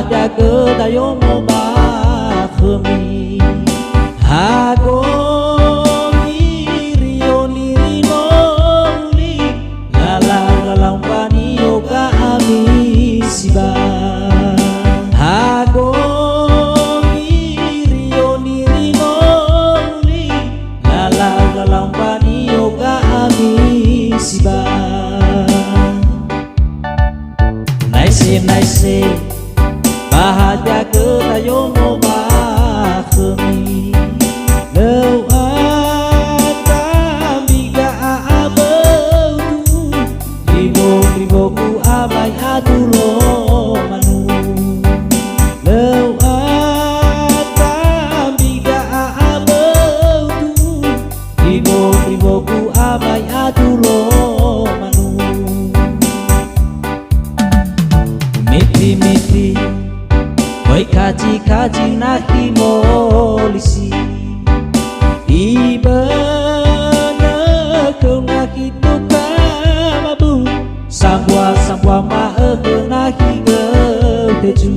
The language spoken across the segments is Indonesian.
bahagia kedayo mo ba kami hago rio lirino uli lalang panio ka ami siba hago rio lirino uli lalang panio ka ami siba naise bahagia kedayo mo ba kami leu biga abau ribo ku abai adulo manu leu biga abau ribo ku abai adulo manu miti oi kaji naki molisi ibana kau naki tuka mabu sambua ma naki teju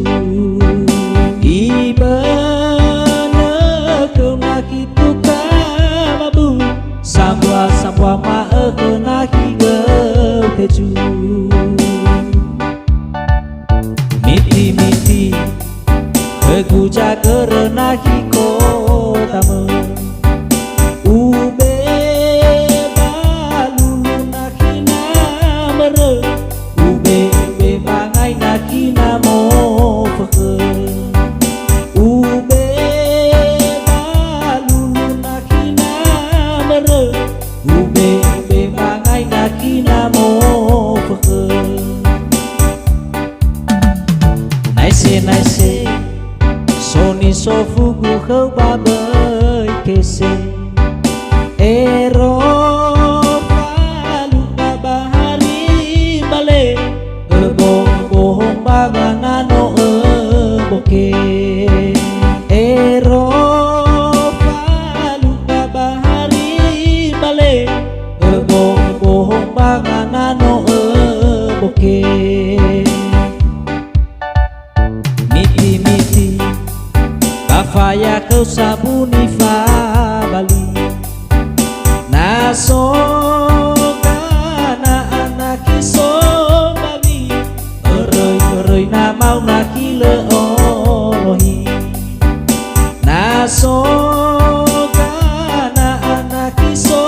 ibana kau naki tuka mabu sambua ma naki teju miti Keguja karena hiko tamu ube balulu nakina mere ube bangai nakina mo feke ube balulu nakina mere ube bangai nakina mo feke naise Soni sofugu khâu ba bơi kese Eropa lupa bahari bale bohong bagana no boke Eropa lupa bahari bale bohong bagana no boke miti Kafaya kau sabuni fa bali Naso kana anaki so bali Eroi na mau naki le olohi Naso kana anaki so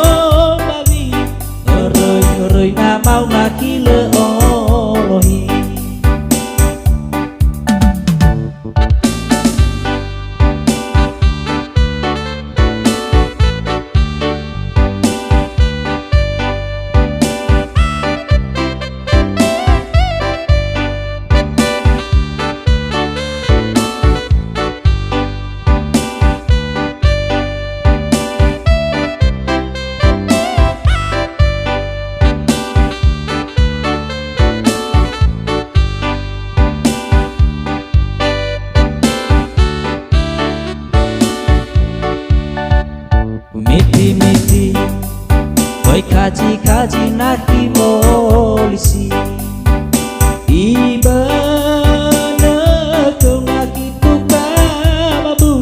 bali Eroi na mau naki le olohi miti oi kaji naki molisi ibana kau naki tuka mabu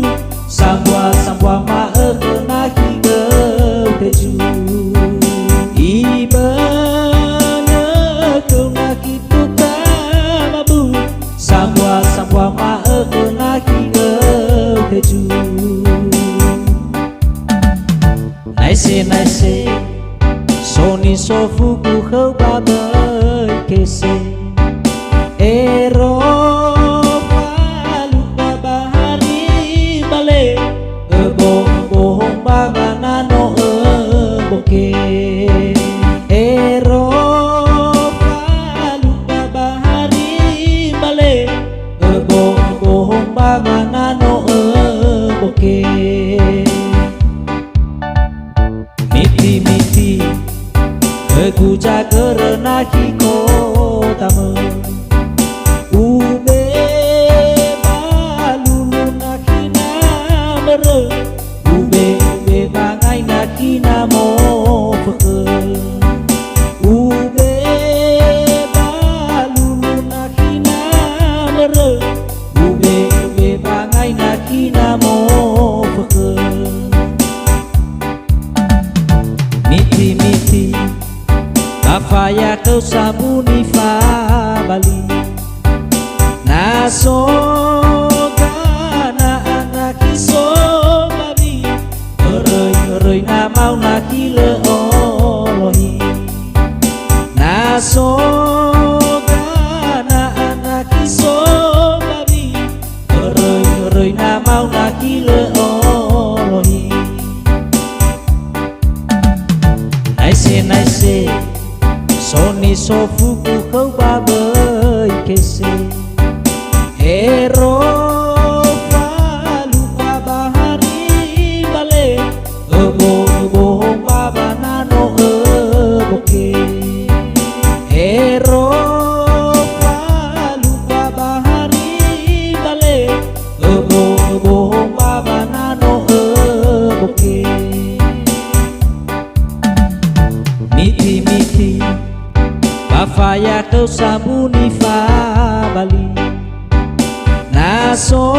sambua ma naki teju ibana kau naki tuka mabu sambua ma naki teju naise Soni sofugu Nasogana anak iso babi Eroi na mau na kile olohi Nasogana anak iso babi Eroi na mau na kile olohi Naise Soni sofuku kau babai kese Hero falu bahari bale Ebo baba nano eboke Hero falu bahari bale Ebo baba nano eboke Miti Bafaya kau sabuni fa bali Naso